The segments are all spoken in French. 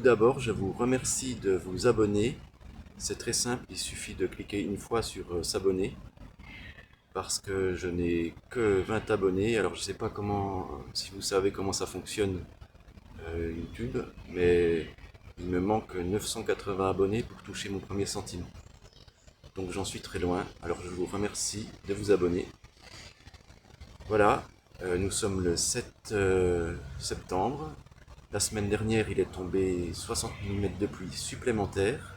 d'abord, je vous remercie de vous abonner. C'est très simple, il suffit de cliquer une fois sur s'abonner parce que je n'ai que 20 abonnés. Alors je ne sais pas comment, si vous savez comment ça fonctionne YouTube, mais il me manque 980 abonnés pour toucher mon premier centime. Donc j'en suis très loin. Alors je vous remercie de vous abonner. Voilà, nous sommes le 7 septembre. La semaine dernière, il est tombé 60 mm de pluie supplémentaire.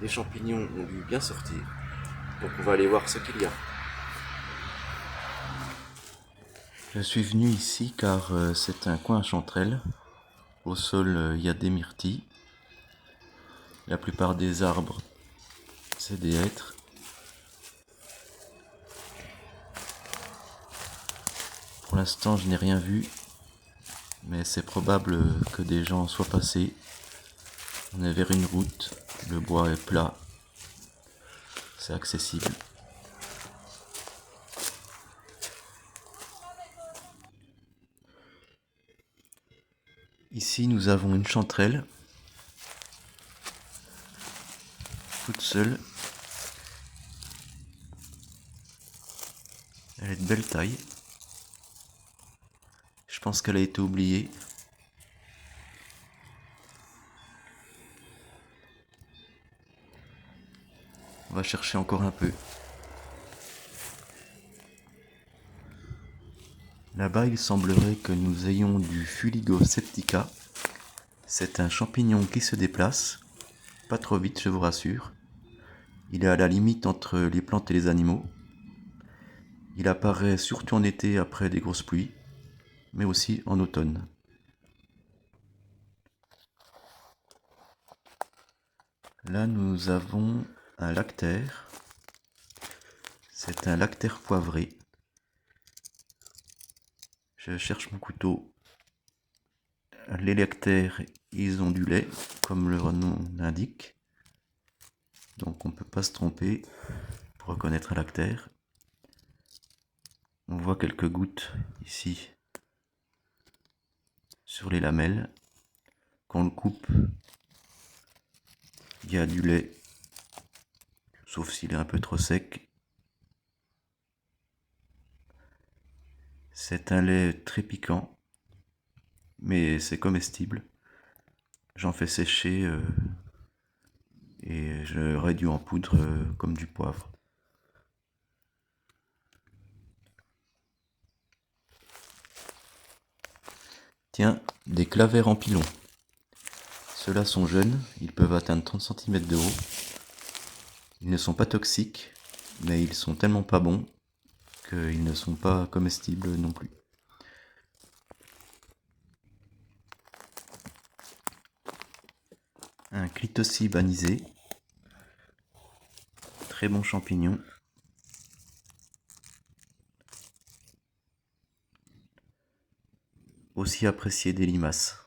Les champignons ont dû bien sortir. Donc on va aller voir ce qu'il y a. Je suis venu ici car c'est un coin à chanterelles. Au sol, il y a des myrtilles. La plupart des arbres, c'est des hêtres. Pour l'instant, je n'ai rien vu, mais c'est probable que des gens soient passés. On est vers une route, le bois est plat, c'est accessible. Ici, nous avons une chanterelle, toute seule. Elle est de belle taille. Je pense qu'elle a été oubliée. On va chercher encore un peu. Là-bas, il semblerait que nous ayons du Fuligo septica. C'est un champignon qui se déplace, pas trop vite, je vous rassure. Il est à la limite entre les plantes et les animaux. Il apparaît surtout en été après des grosses pluies, mais aussi en automne. Là, nous avons un lactaire. C'est un lactaire poivré. Je cherche mon couteau. Les lactaires, ils ont du lait, comme le nom l'indique. Donc on ne peut pas se tromper pour reconnaître un lactaire. On voit quelques gouttes ici sur les lamelles. Quand on le coupe, il y a du lait, sauf s'il est un peu trop sec. C'est un lait très piquant, mais c'est comestible. J'en fais sécher et je réduis en poudre comme du poivre. Tiens, des clavères en pilon. Ceux-là sont jeunes, ils peuvent atteindre 30 cm de haut. Ils ne sont pas toxiques, mais ils sont tellement pas bons qu'ils ne sont pas comestibles non plus. Un clitocybe anisé, très bon champignon. Aussi apprécié des limaces.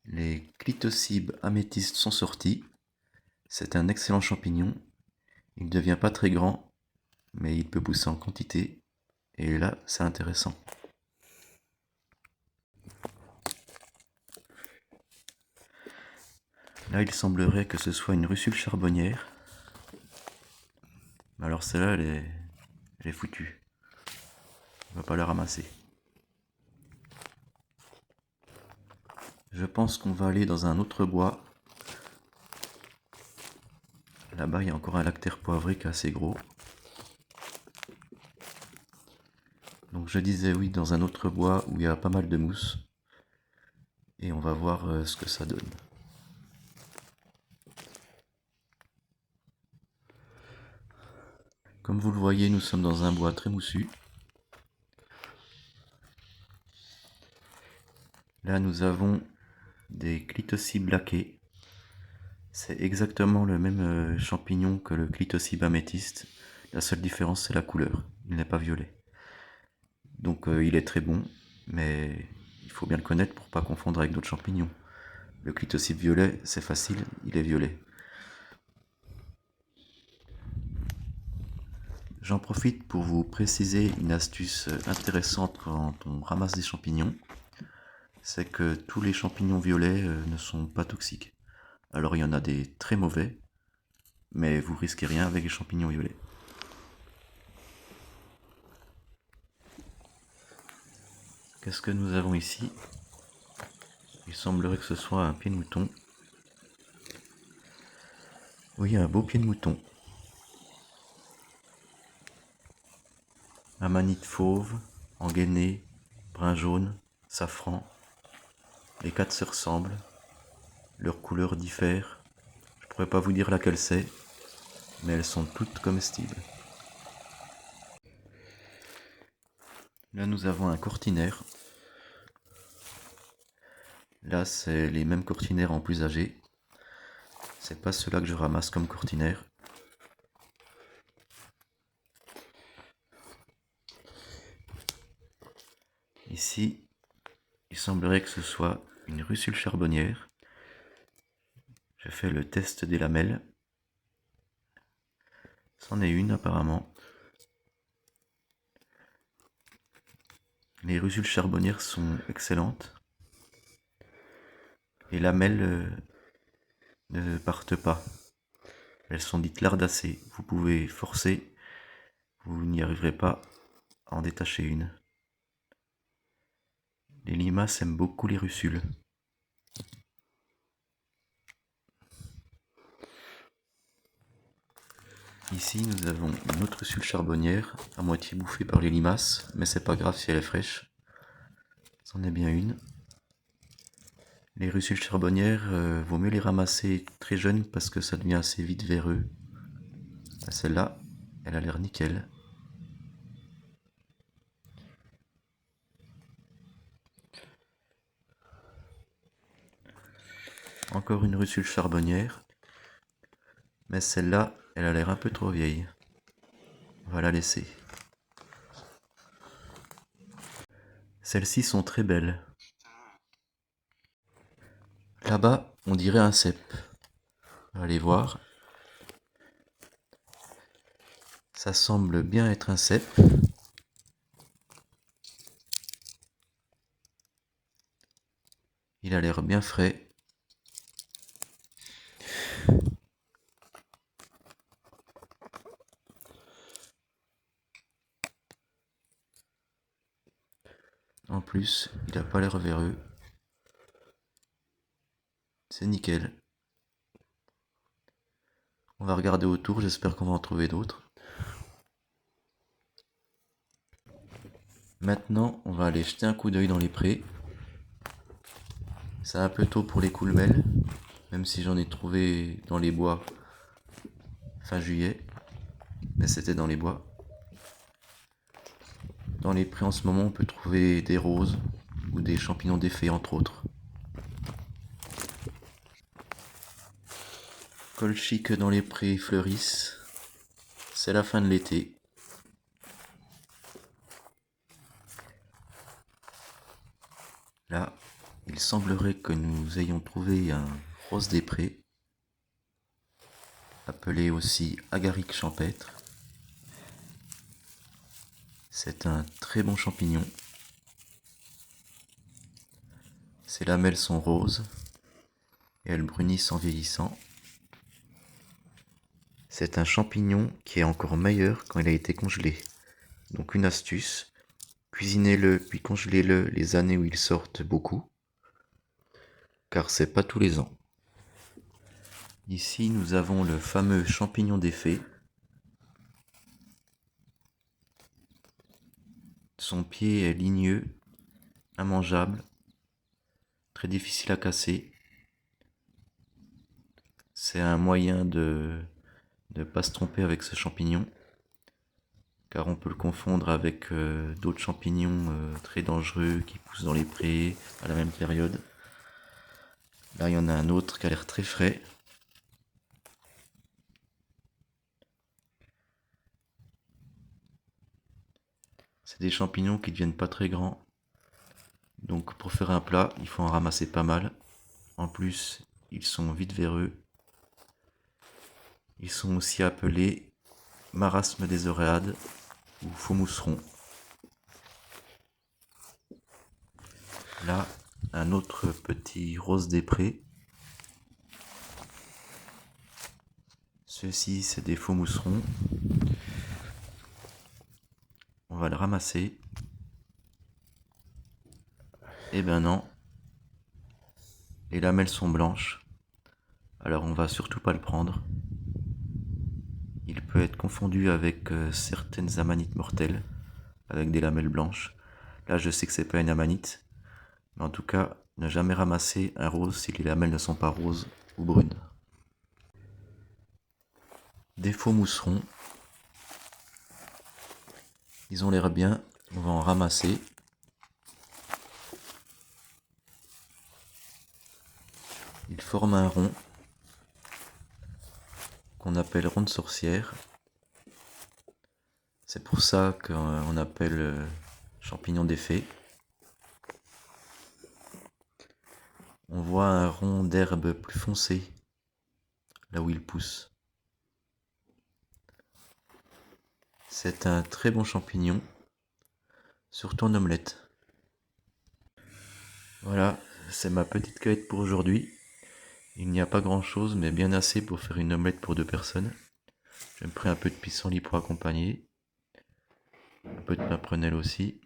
Les clitocybes améthystes sont sortis. C'est un excellent champignon. Il ne devient pas très grand, mais il peut pousser en quantité. Et là, c'est intéressant. Là, il semblerait que ce soit une russule charbonnière. Alors celle-là, elle est foutue. On va pas la ramasser. Je pense qu'on va aller dans un autre bois. Là-bas, il y a encore un lactaire poivré qui est assez gros. Donc je disais oui, dans un autre bois où il y a pas mal de mousse. Et on va voir ce que ça donne. Comme vous le voyez, nous sommes dans un bois très moussu. Là, nous avons des clitocybes laqués. C'est exactement le même champignon que le clitocybe améthyste. La seule différence, c'est la couleur. Il n'est pas violet. Donc il est très bon, mais il faut bien le connaître pour ne pas confondre avec d'autres champignons. Le clitocybe violet, c'est facile, il est violet. J'en profite pour vous préciser une astuce intéressante quand on ramasse des champignons. C'est que tous les champignons violets ne sont pas toxiques. Alors il y en a des très mauvais, mais vous risquez rien avec les champignons violets. Qu'est-ce que nous avons ici? Il semblerait que ce soit un pied de mouton. Oui, un beau pied de mouton. Amanite fauve, engainé, brun jaune, safran. Les quatre se ressemblent. Leurs couleurs diffèrent. Je pourrais pas vous dire laquelle c'est, mais elles sont toutes comestibles. Là nous avons un cortinaire. Là c'est les mêmes cortinaires en plus âgés. C'est pas ceux-là que je ramasse comme cortinaire. Ici, il semblerait que ce soit une russule charbonnière. J'ai fait le test des lamelles. C'en est une apparemment. Les russules charbonnières sont excellentes. Les lamelles ne partent pas. Elles sont dites lardacées. Vous pouvez forcer, vous n'y arriverez pas à en détacher une. Les limaces aiment beaucoup les russules. Ici nous avons une autre russule charbonnière, à moitié bouffée par les limaces, mais c'est pas grave si elle est fraîche. C'en est bien une. Les russules charbonnières, vaut mieux les ramasser très jeunes parce que ça devient assez vite véreux. Celle-là, elle a l'air nickel. Encore une russule charbonnière, mais celle-là, elle a l'air un peu trop vieille. On va la laisser. Celles-ci sont très belles. Là-bas, on dirait un cep. On va aller voir. Ça semble bien être un cep. Il a l'air bien frais. En plus, il n'a pas l'air véreux. C'est nickel. On va regarder autour, j'espère qu'on va en trouver d'autres. Maintenant, on va aller jeter un coup d'œil dans les prés. C'est un peu tôt pour les coulmelles, même si j'en ai trouvé dans les bois fin juillet, mais c'était dans les bois. Dans les prés en ce moment, on peut trouver des roses ou des champignons d'effet entre autres. Colchiques dans les prés fleurissent. C'est la fin de l'été. Là, il semblerait que nous ayons trouvé un rose des prés, appelé aussi agaric champêtre. C'est un très bon champignon. Ses lamelles sont roses et elles brunissent en vieillissant. C'est un champignon qui est encore meilleur quand il a été congelé. Donc une astuce, cuisinez-le puis congelez-le les années où ils sortent beaucoup, car c'est pas tous les ans. Ici nous avons le fameux champignon d'effet. Son pied est ligneux, immangeable, très difficile à casser. C'est un moyen de ne pas se tromper avec ce champignon, car on peut le confondre avec d'autres champignons très dangereux qui poussent dans les prés à la même période. Là il y en a un autre qui a l'air très frais. C'est des champignons qui ne deviennent pas très grands. Donc pour faire un plat, il faut en ramasser pas mal. En plus, ils sont vite véreux. Ils sont aussi appelés marasme des Oréades ou faux mousseron. Là, un autre petit rose des prés. Ceux-ci, c'est des faux mousserons. On va le ramasser. Eh ben non, les lamelles sont blanches, alors on va surtout pas le prendre. Il peut être confondu avec certaines amanites mortelles, avec des lamelles blanches. Là, je sais que c'est pas une amanite, mais en tout cas, ne jamais ramasser un rose si les lamelles ne sont pas roses ou brunes. Des faux mousserons, ils ont l'air bien, on va en ramasser. Ils forment un rond qu'on appelle rond de sorcière. C'est pour ça qu'on appelle champignon des fées. On voit un rond d'herbe plus foncé là où il pousse. C'est un très bon champignon, surtout en omelette. Voilà, c'est ma petite cueillette pour aujourd'hui. Il n'y a pas grand chose, mais bien assez pour faire une omelette pour 2 personnes. Je me pris un peu de pissenlit pour accompagner. Un peu de pimprenelle aussi,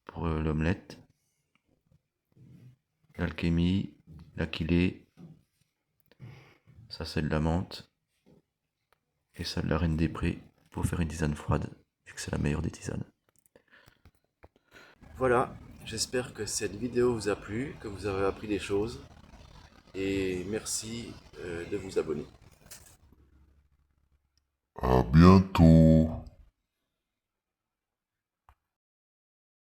pour l'omelette. L'alchimie, l'aquilée. Ça c'est de la menthe. Et ça de la reine des prés pour faire une tisane froide, vu que c'est la meilleure des tisanes. Voilà, j'espère que cette vidéo vous a plu, que vous avez appris des choses. Et merci de vous abonner. À bientôt.